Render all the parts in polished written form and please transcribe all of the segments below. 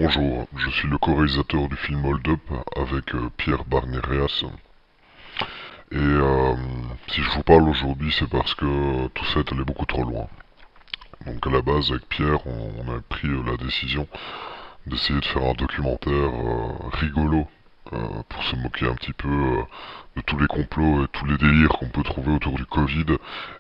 Bonjour, je suis le co-réalisateur du film Hold Up avec Pierre Barnereas. Et si je vous parle aujourd'hui, c'est parce que tout ça est allé beaucoup trop loin. Donc à la base, avec Pierre, on a pris la décision d'essayer de faire un documentaire rigolo pour se moquer un petit peu de tous les complots et tous les délires qu'on peut trouver autour du Covid.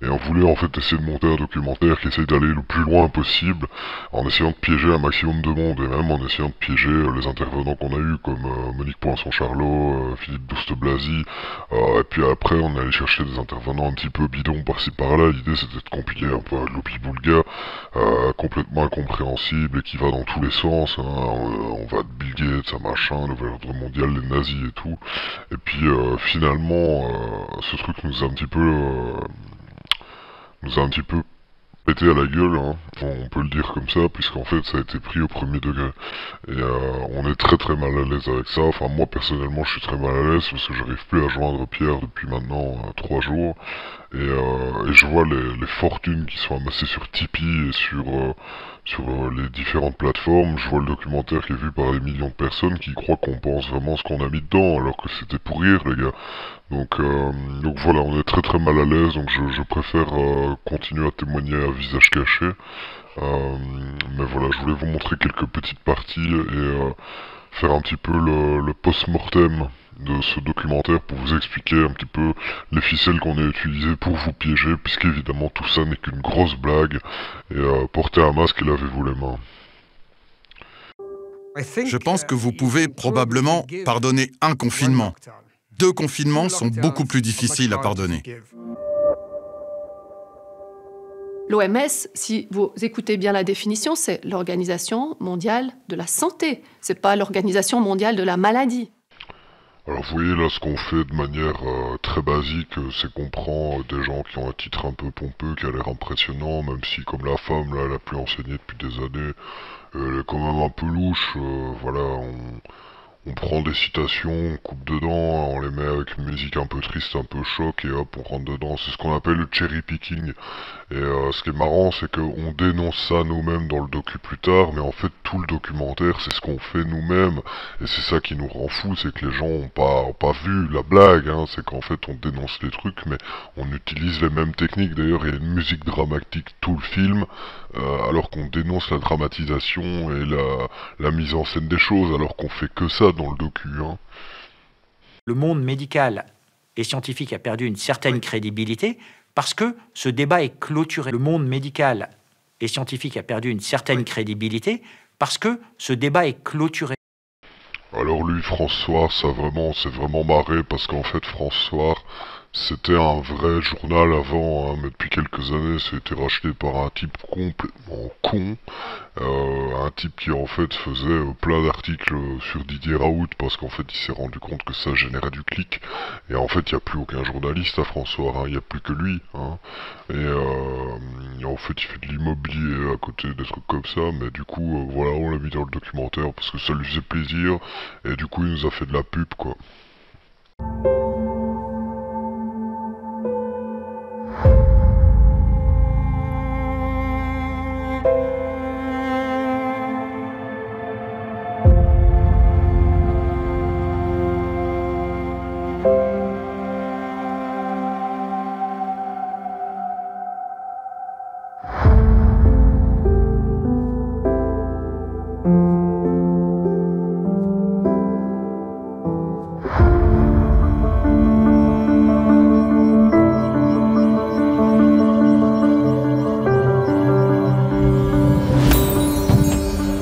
Et on voulait en fait essayer de monter un documentaire qui essaye d'aller le plus loin possible, en essayant de piéger un maximum de monde, et même en essayant de piéger les intervenants qu'on a eu comme Monique Poinçon-Charlot, Philippe Douste-Blazy, et puis après on allait chercher des intervenants un petit peu bidons par-ci par-là. L'idée c'était de compiler un peu un globi-boulga complètement incompréhensible et qui va dans tous les sens, hein. On va de Bill Gates à machin, nouvel ordre mondial, les nazis et tout. Et puis finalement, ce truc nous a un petit peu pété à la gueule, hein. On peut le dire comme ça, puisqu'en fait ça a été pris au premier degré. Et on est très très mal à l'aise avec ça. Enfin moi personnellement je suis très mal à l'aise parce que j'arrive plus à joindre Pierre depuis maintenant 3 jours. Et je vois les fortunes qui sont amassées sur Tipeee et sur les différentes plateformes. Je vois le documentaire qui est vu par des millions de personnes qui croient qu'on pense vraiment ce qu'on a mis dedans, alors que c'était pour rire, les gars. Donc voilà, on est très très mal à l'aise, donc je préfère continuer à témoigner à visage caché. Mais voilà, je voulais vous montrer quelques petites parties et faire un petit peu le post-mortem de ce documentaire pour vous expliquer un petit peu les ficelles qu'on a utilisées pour vous piéger, puisqu'évidemment tout ça n'est qu'une grosse blague, et portez un masque et lavez-vous les mains. Je pense que vous pouvez probablement pardonner un confinement. 2 confinements sont beaucoup plus difficiles à pardonner. L'OMS, si vous écoutez bien la définition, c'est l'Organisation mondiale de la santé. C'est pas l'Organisation mondiale de la maladie. Alors vous voyez là ce qu'on fait de manière très basique, c'est qu'on prend des gens qui ont un titre un peu pompeux, qui a l'air impressionnant, même si comme la femme là elle a plus enseigné depuis des années, elle est quand même un peu louche, voilà, on prend des citations, on coupe dedans, on les met avec une musique un peu triste, un peu choc, et hop, on rentre dedans. C'est ce qu'on appelle le cherry picking. Et ce qui est marrant, c'est qu'on dénonce ça nous-mêmes dans le docu plus tard, mais en fait, tout le documentaire, c'est ce qu'on fait nous-mêmes. Et c'est ça qui nous rend fou, c'est que les gens ont pas vu la blague, hein. C'est qu'en fait, on dénonce les trucs, mais on utilise les mêmes techniques. D'ailleurs, il y a une musique dramatique tout le film, alors qu'on dénonce la dramatisation et la mise en scène des choses, alors qu'on fait que ça dans le docu, hein. Le monde médical et scientifique a perdu une certaine crédibilité parce que ce débat est clôturé. Le monde médical et scientifique a perdu une certaine crédibilité parce que ce débat est clôturé. Alors lui, François, c'est vraiment marré parce qu'en fait, François, c'était un vrai journal avant, hein, mais depuis quelques années, ça a été racheté par un type complètement con, un type qui en fait faisait plein d'articles sur Didier Raoult parce qu'en fait il s'est rendu compte que ça générait du clic, et en fait il n'y a plus aucun journaliste à François, hein, il n'y a plus que lui, hein, et en fait il fait de l'immobilier à côté des trucs comme ça, mais du coup voilà, on l'a mis dans le documentaire parce que ça lui faisait plaisir, et du coup il nous a fait de la pub, quoi.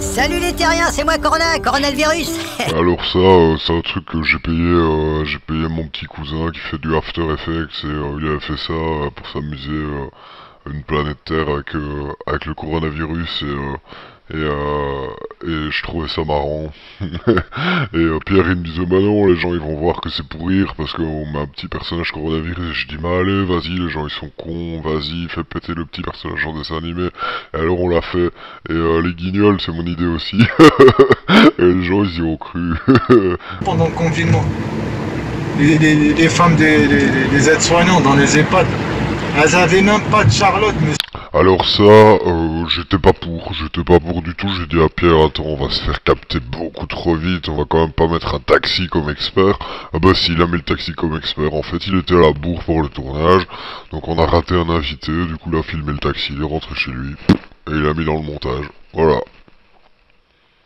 Salut les terriens, c'est moi Corona le virus. Alors ça, c'est un truc que j'ai payé mon petit cousin qui fait du After Effects, et il avait fait ça pour s'amuser à une planète Terre avec le coronavirus, et je trouvais ça marrant. Et Pierre il me disait bah non, les gens ils vont voir que c'est pour rire parce qu'on met un petit personnage coronavirus, et je dis bah allez vas-y, les gens ils sont cons, vas-y fais péter le petit personnage en dessin animé. Et alors on l'a fait, et les guignols c'est mon idée aussi. Et les gens ils y ont cru. Pendant le confinement, les femmes des aides-soignants dans les EHPAD, elles avaient même pas de Charlotte, mais... Alors ça, j'étais pas pour du tout. J'ai dit à Pierre, attends, on va se faire capter beaucoup trop vite, on va quand même pas mettre un taxi comme expert. Ah bah si, il a mis le taxi comme expert, en fait il était à la bourre pour le tournage, donc on a raté un invité, du coup il a filmé le taxi, il est rentré chez lui, et il l'a mis dans le montage, voilà.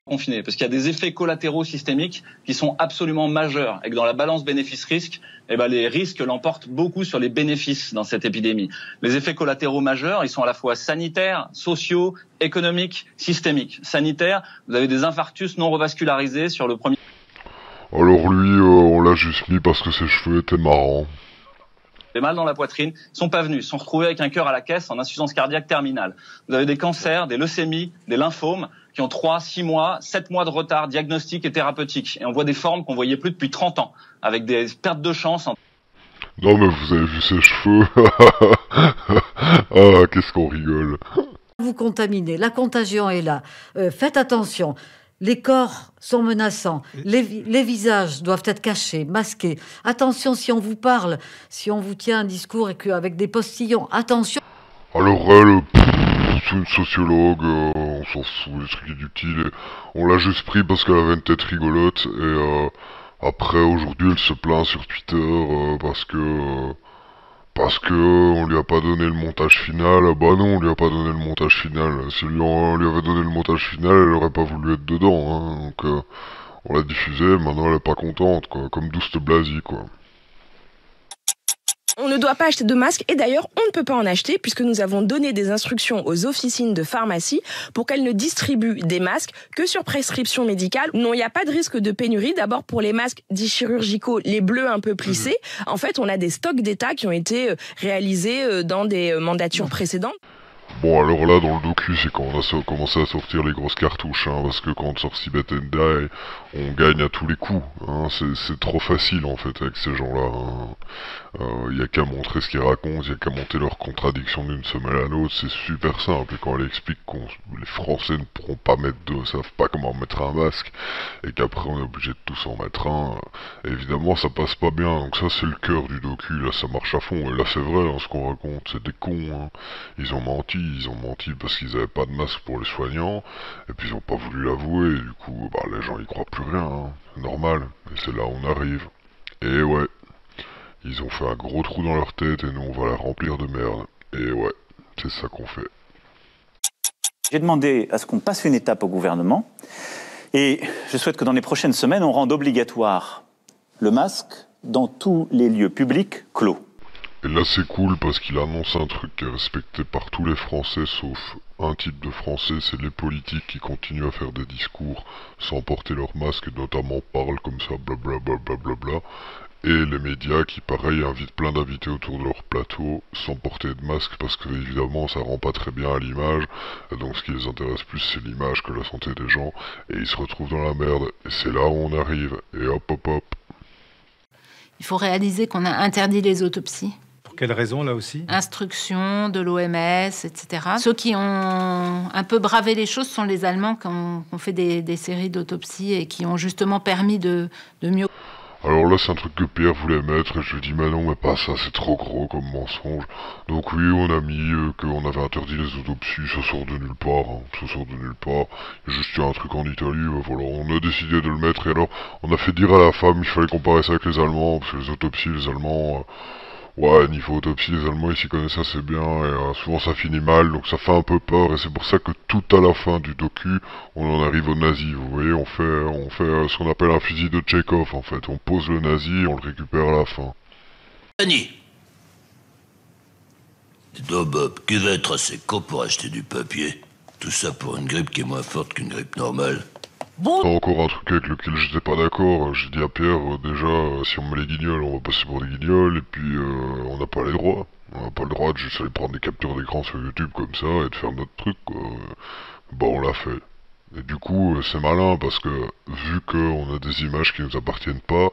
Confiné, parce qu'il y a des effets collatéraux systémiques qui sont absolument majeurs et que dans la balance bénéfice-risque, eh ben, les risques l'emportent beaucoup sur les bénéfices dans cette épidémie. Les effets collatéraux majeurs, ils sont à la fois sanitaires, sociaux, économiques, systémiques. Sanitaires, vous avez des infarctus non revascularisés sur le premier... Alors lui, on l'a juste mis parce que ses cheveux étaient marrants. Les mal dans la poitrine sont pas venus, sont retrouvés avec un cœur à la caisse en insuffisance cardiaque terminale. Vous avez des cancers, des leucémies, des lymphomes qui ont 3, 6 mois, 7 mois de retard diagnostique et thérapeutique. Et on voit des formes qu'on voyait plus depuis 30 ans, avec des pertes de chance. Non mais vous avez vu ses cheveux. Ah, qu'est-ce qu'on rigole. Vous contaminez, la contagion est là. Faites attention. Les corps sont menaçants, les visages doivent être cachés, masqués. Attention si on vous parle, si on vous tient un discours et qu'avec des postillons, attention. Alors elle, c'est une sociologue, on s'en fout, des trucs inutiles. On l'a juste pris parce qu'elle avait une tête rigolote et après aujourd'hui elle se plaint sur Twitter parce que on lui a pas donné le montage final. Bah non, on lui a pas donné le montage final. Si on lui avait donné le montage final, elle aurait pas voulu être dedans, hein. Donc on l'a diffusé, maintenant elle est pas contente, quoi. Comme Douste Blasi, quoi. On ne doit pas acheter de masques et d'ailleurs on ne peut pas en acheter puisque nous avons donné des instructions aux officines de pharmacie pour qu'elles ne distribuent des masques que sur prescription médicale. Non, il n'y a pas de risque de pénurie. D'abord pour les masques dits chirurgicaux, les bleus un peu plissés. En fait, on a des stocks d'État qui ont été réalisés dans des mandatures précédentes. Bon alors là dans le docu c'est quand on a commencé à sortir les grosses cartouches, hein, parce que quand on sort Sibeth and Die, on gagne à tous les coups, hein, c'est trop facile en fait avec ces gens-là, hein. Y a qu'à montrer ce qu'ils racontent, y a qu'à monter leurs contradictions d'une semaine à l'autre, c'est super simple, et quand elle explique que les Français ne pourront pas savent pas comment mettre un masque, et qu'après on est obligé de tous en mettre un, évidemment ça passe pas bien, donc ça c'est le cœur du docu, là ça marche à fond, et là c'est vrai, hein, ce qu'on raconte, c'est des cons, hein. Ils ont menti parce qu'ils avaient pas de masque pour les soignants, et puis ils ont pas voulu l'avouer, et du coup, bah, les gens y croient plus rien, hein. C'est normal, et c'est là où on arrive. Et ouais, ils ont fait un gros trou dans leur tête, et nous on va la remplir de merde. Et ouais, c'est ça qu'on fait. J'ai demandé à ce qu'on passe une étape au gouvernement, et je souhaite que dans les prochaines semaines, on rende obligatoire le masque dans tous les lieux publics clos. Et là c'est cool parce qu'il annonce un truc qui est respecté par tous les Français sauf un type de Français, c'est les politiques qui continuent à faire des discours sans porter leur masque et notamment parlent comme ça blablabla blablabla. Et les médias qui pareil invitent plein d'invités autour de leur plateau sans porter de masque parce que évidemment ça rend pas très bien à l'image. Donc ce qui les intéresse plus c'est l'image que la santé des gens et ils se retrouvent dans la merde. Et c'est là où on arrive et hop hop hop. Il faut réaliser qu'on a interdit les autopsies. Pour quelle raison, là aussi? Instruction de l'OMS, etc. Ceux qui ont un peu bravé les choses sont les Allemands qui ont fait des séries d'autopsies et qui ont justement permis de mieux... Alors là c'est un truc que Pierre voulait mettre et je lui dis mais non mais pas ça, c'est trop gros comme mensonge. Donc oui on a mis qu'on avait interdit les autopsies, ça sort de nulle part, hein. Ça sort de nulle part. Il y a juste un truc en Italie, voilà, on a décidé de le mettre et alors on a fait dire à la femme qu'il fallait comparer ça avec les Allemands, parce que les autopsies, les Allemands... Ouais, niveau autopsie, les Allemands ils s'y connaissent assez bien et souvent ça finit mal, donc ça fait un peu peur et c'est pour ça que tout à la fin du docu, on en arrive aux nazis. Vous voyez, on fait ce qu'on appelle un fusil de Tchekhov en fait. On pose le nazi et on le récupère à la fin. Annie, dis-toi Bob, qui va être assez con pour acheter du papier? Tout ça pour une grippe qui est moins forte qu'une grippe normale. Bon. Encore un truc avec lequel j'étais pas d'accord, j'ai dit à Pierre, déjà, si on met les guignols, on va passer pour des guignols, et puis on n'a pas les droits. On n'a pas le droit de juste aller prendre des captures d'écran sur YouTube comme ça, et de faire notre truc, quoi. Bah on l'a fait. Et du coup, c'est malin, parce que, vu qu'on a des images qui nous appartiennent pas,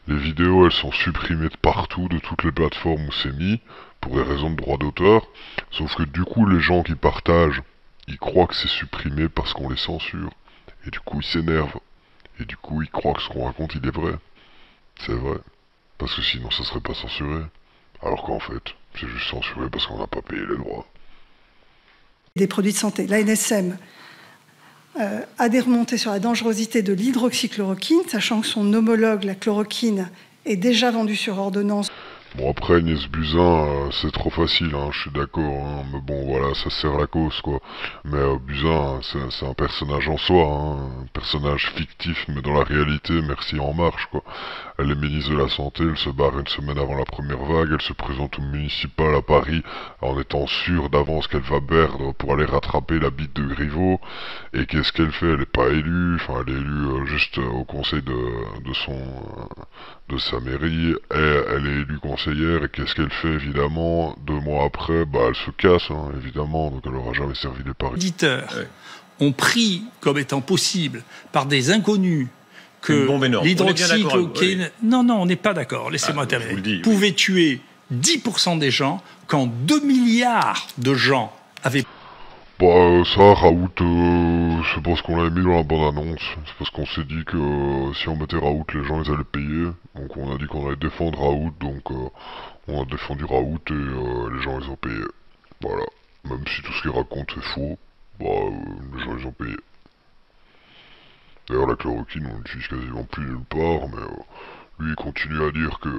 les vidéos, elles sont supprimées de partout, de toutes les plateformes où c'est mis, pour des raisons de droit d'auteur, sauf que du coup, les gens qui partagent, ils croient que c'est supprimé parce qu'on les censure. Et du coup, ils s'énervent. Et du coup, ils croient que ce qu'on raconte, il est vrai. C'est vrai. Parce que sinon, ça serait pas censuré. Alors qu'en fait, c'est juste censuré parce qu'on n'a pas payé les droits. Des produits de santé. L'ANSM a des remontées sur la dangerosité de l'hydroxychloroquine, sachant que son homologue, la chloroquine, est déjà vendue sur ordonnance. Bon, après, Agnès Buzyn, c'est trop facile, hein, je suis d'accord, hein, mais bon, voilà, ça sert la cause, quoi. Mais Buzyn, c'est un personnage en soi, hein, un personnage fictif, mais dans la réalité, merci En Marche, quoi. Elle est ministre de la Santé, elle se barre une semaine avant la première vague, elle se présente au municipal à Paris en étant sûre d'avance qu'elle va perdre pour aller rattraper la bite de Griveaux. Et qu'est-ce qu'elle fait? Elle n'est pas élue, enfin, elle est élue juste au conseil de sa mairie, et elle est élue conseillère, et qu'est-ce qu'elle fait évidemment? 2 mois après, bah elle se casse, hein, évidemment, donc elle n'aura jamais servi les paris. Les éditeurs ont pris comme étant possible par des inconnus que l'hydroxychloroquine... Non, on n'est pas d'accord, laissez-moi terminer. Pouvait tuer 10% des gens quand 2 milliards de gens avaient... Bah ça, Raoult, c'est parce qu'on l'avait mis dans la bande-annonce, c'est parce qu'on s'est dit que si on mettait Raoult, les gens ils allaient payer, donc on a dit qu'on allait défendre Raoult, donc on a défendu Raoult et les gens ils ont payé, voilà, même si tout ce qu'il raconte c'est faux, bah les gens ils ont payé. D'ailleurs la chloroquine on l'utilise quasiment plus nulle part, mais lui il continue à dire que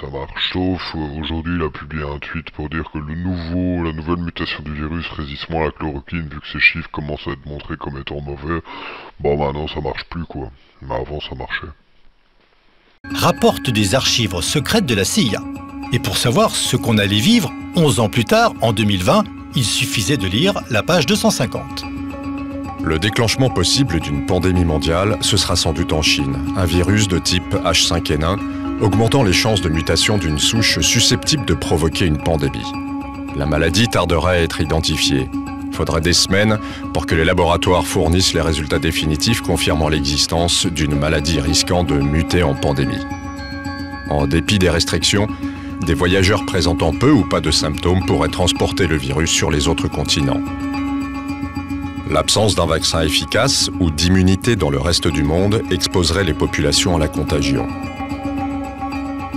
ça marche. Sauf aujourd'hui il a publié un tweet pour dire que la nouvelle mutation du virus résiste moins à la chloroquine vu que ces chiffres commencent à être montrés comme étant mauvais. Bon maintenant ça marche plus quoi, mais avant ça marchait. Rapporte des archives secrètes de la CIA. Et pour savoir ce qu'on allait vivre 11 ans plus tard, en 2020, il suffisait de lire la page 250. Le déclenchement possible d'une pandémie mondiale, ce sera sans doute en Chine. Un virus de type H5N1, augmentant les chances de mutation d'une souche susceptible de provoquer une pandémie. La maladie tarderait à être identifiée. Il faudrait des semaines pour que les laboratoires fournissent les résultats définitifs confirmant l'existence d'une maladie risquant de muter en pandémie. En dépit des restrictions, des voyageurs présentant peu ou pas de symptômes pourraient transporter le virus sur les autres continents. L'absence d'un vaccin efficace ou d'immunité dans le reste du monde exposerait les populations à la contagion.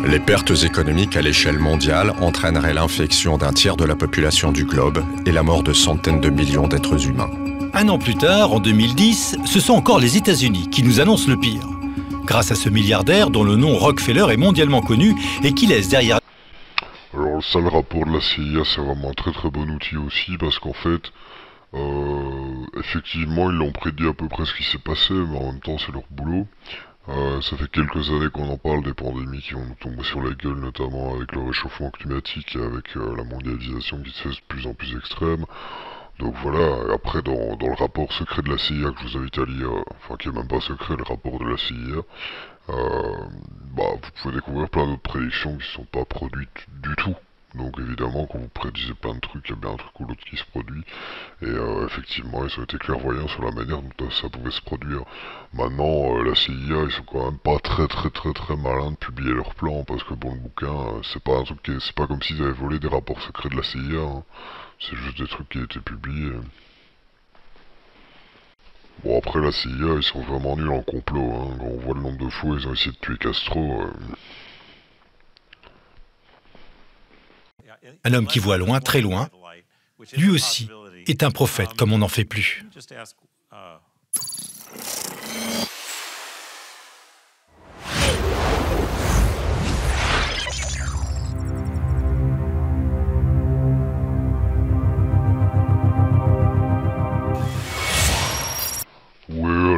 Les pertes économiques à l'échelle mondiale entraîneraient l'infection d'un tiers de la population du globe et la mort de centaines de millions d'êtres humains. 1 an plus tard, en 2010, ce sont encore les États-Unis qui nous annoncent le pire. Grâce à ce milliardaire dont le nom Rockefeller est mondialement connu et qui laisse derrière... Alors ça, le rapport de la CIA, c'est vraiment un très très bon outil aussi parce qu'en fait, effectivement, ils l'ont prédit à peu près ce qui s'est passé, mais en même temps, c'est leur boulot. Ça fait quelques années qu'on en parle des pandémies qui vont nous tomber sur la gueule, notamment avec le réchauffement climatique et avec la mondialisation qui se fait de plus en plus extrême. Donc voilà, après dans le rapport secret de la CIA que je vous invite à lire, enfin qui est même pas secret, le rapport de la CIA, vous pouvez découvrir plein d'autres prédictions qui ne sont pas produites du tout. Donc évidemment quand vous prédisez plein de trucs, il y a bien un truc ou l'autre qui se produit. Et effectivement ils ont été clairvoyants sur la manière dont ça pouvait se produire. Maintenant la CIA ils sont quand même pas très malins de publier leurs plans, parce que bon le bouquin c'est pas un truc c'est pas comme s'ils avaient volé des rapports secrets de la CIA, hein. C'est juste des trucs qui étaient publiés. Bon après la CIA ils sont vraiment nuls en complot, hein. Quand on voit le nombre de fois ils ont essayé de tuer Castro. Un homme qui voit loin, très loin, lui aussi est un prophète comme on n'en fait plus.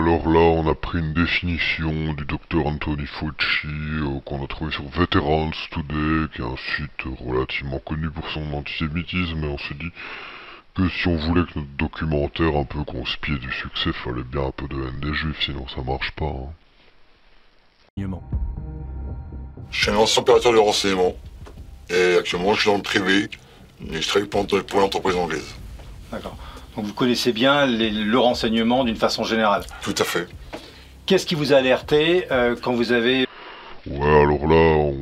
Alors là, on a pris une définition du docteur Anthony Fauci qu'on a trouvé sur Veterans Today, qui est un site relativement connu pour son antisémitisme, et on s'est dit que si on voulait que notre documentaire un peu conspire du succès, fallait bien un peu de haine des juifs, sinon ça marche pas. Hein. Je suis un ancien opérateur de renseignement, et actuellement je suis dans le privé, et je travaille pour l'entreprise anglaise. D'accord. Donc vous connaissez bien le renseignement d'une façon générale. Tout à fait. Qu'est-ce qui vous a alerté quand vous avez... Ouais, alors là,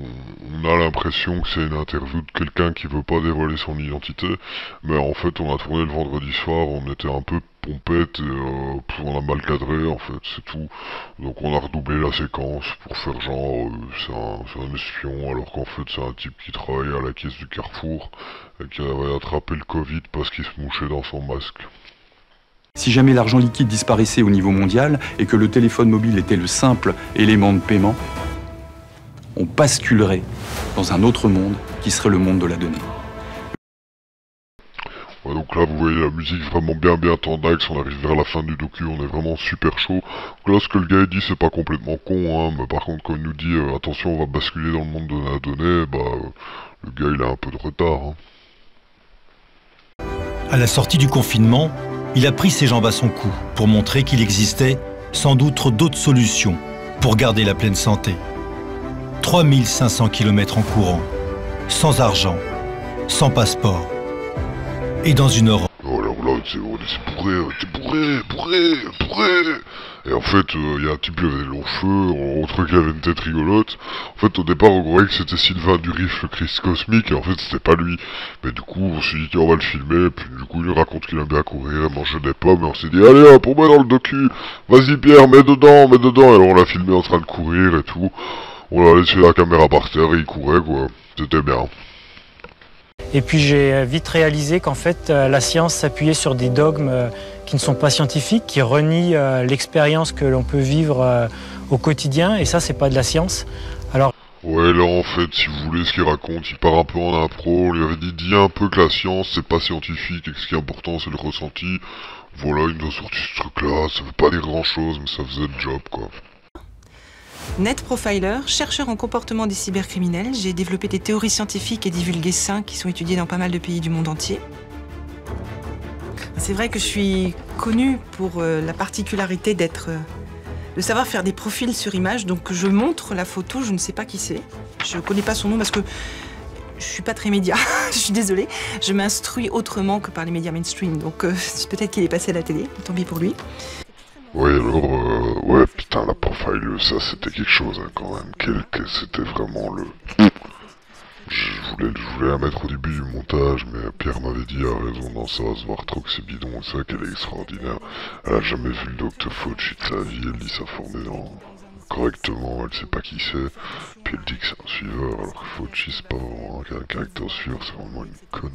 on a l'impression que c'est une interview de quelqu'un qui veut pas dévoiler son identité, mais en fait on a tourné le vendredi soir, on était un peu pompette et on a mal cadré en fait, c'est tout. Donc on a redoublé la séquence pour faire genre c'est un espion alors qu'en fait c'est un type qui travaille à la caisse du Carrefour et qui avait attrapé le Covid parce qu'il se mouchait dans son masque. Si jamais l'argent liquide disparaissait au niveau mondial et que le téléphone mobile était le simple élément de paiement, on basculerait dans un autre monde qui serait le monde de la donnée. Ouais, donc là vous voyez la musique vraiment bien tendax, on arrive vers la fin du docu, on est vraiment super chaud. Donc là ce que le gars dit c'est pas complètement con, hein, mais par contre quand il nous dit attention on va basculer dans le monde de la donnée, le gars il a un peu de retard. Hein. À la sortie du confinement, il a pris ses jambes à son cou pour montrer qu'il existait sans doute d'autres solutions pour garder la pleine santé. 3500 km en courant, sans argent, sans passeport, et dans une Europe. Oh alors là, t'es bourré. Et en fait, il y a un type qui avait des longs cheveux, on trouvait qu'il avait une tête rigolote. En fait, au départ, on croyait que c'était Sylvain Durif, le Christ cosmique, et en fait, c'était pas lui. Mais du coup, on s'est dit, tiens, on va le filmer, et puis du coup, il nous raconte qu'il aime bien courir, manger des pommes, et on s'est dit, allez hop, on met dans le docu, vas-y Pierre, mets dedans, et alors on l'a filmé en train de courir et tout. On a laissé la caméra par terre et il courait quoi, c'était bien. Et puis j'ai vite réalisé qu'en fait la science s'appuyait sur des dogmes qui ne sont pas scientifiques, qui renient l'expérience que l'on peut vivre au quotidien, et ça c'est pas de la science. Alors... Ouais là en fait si vous voulez ce qu'il raconte, il part un peu en impro, on lui avait dit un peu que la science c'est pas scientifique et que ce qui est important c'est le ressenti. Voilà, il nous a sorti ce truc là, ça veut pas dire grand chose mais ça faisait le job quoi. Net Profiler, chercheur en comportement des cybercriminels, j'ai développé des théories scientifiques et divulgué 5 qui sont étudiées dans pas mal de pays du monde entier. C'est vrai que je suis connue pour la particularité de savoir faire des profils sur image, donc je montre la photo, je ne sais pas qui c'est. Je ne connais pas son nom parce que je suis pas très média, je suis désolée. Je m'instruis autrement que par les médias mainstream, donc peut-être qu'il est passé à la télé, tant pis pour lui. Ouais alors, ouais putain la profile, ça c'était quelque chose hein, quand même, c'était vraiment le... Je voulais la mettre au début du montage, mais Pierre m'avait dit, a raison, non ça va se voir trop que c'est bidon, c'est vrai qu'elle est extraordinaire. Elle a jamais vu le Dr Fauci de sa vie, elle dit ça formidablement correctement, elle sait pas qui c'est, puis elle dit que c'est un suiveur, alors que Fauci c'est pas vraiment un caractère suiveur, c'est vraiment une conne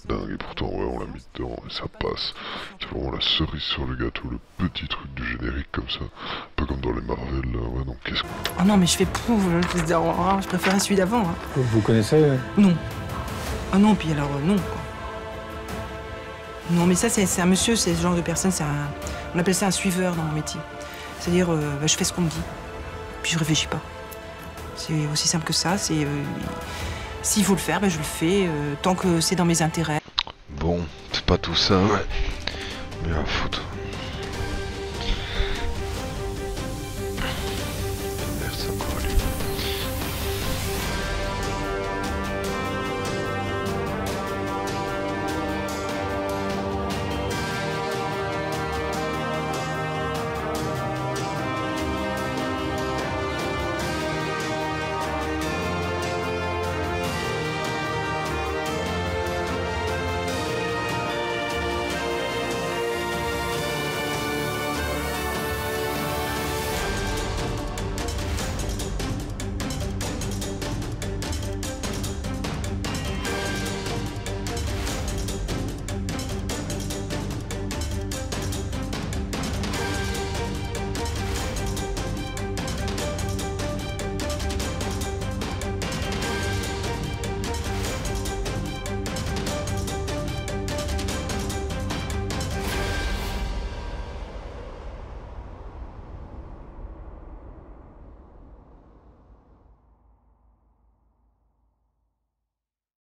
dingue, et pourtant ouais on l'a mis dedans et ça passe. C'est vraiment la cerise sur le gâteau, le petit truc du générique comme ça, un peu comme dans les Marvel là, ouais donc qu'est-ce que... Oh non mais je fais pouf, je préfère celui d'avant. Hein. Vous connaissez Non. Ah non, puis alors non quoi. Non mais ça c'est un monsieur, c'est ce genre de personne, on appelle ça un suiveur dans mon métier. C'est-à-dire, je fais ce qu'on me dit, puis je réfléchis pas. C'est aussi simple que ça, s'il faut le faire, je le fais, tant que c'est dans mes intérêts. Bon, c'est pas tout ça, mais à foutre.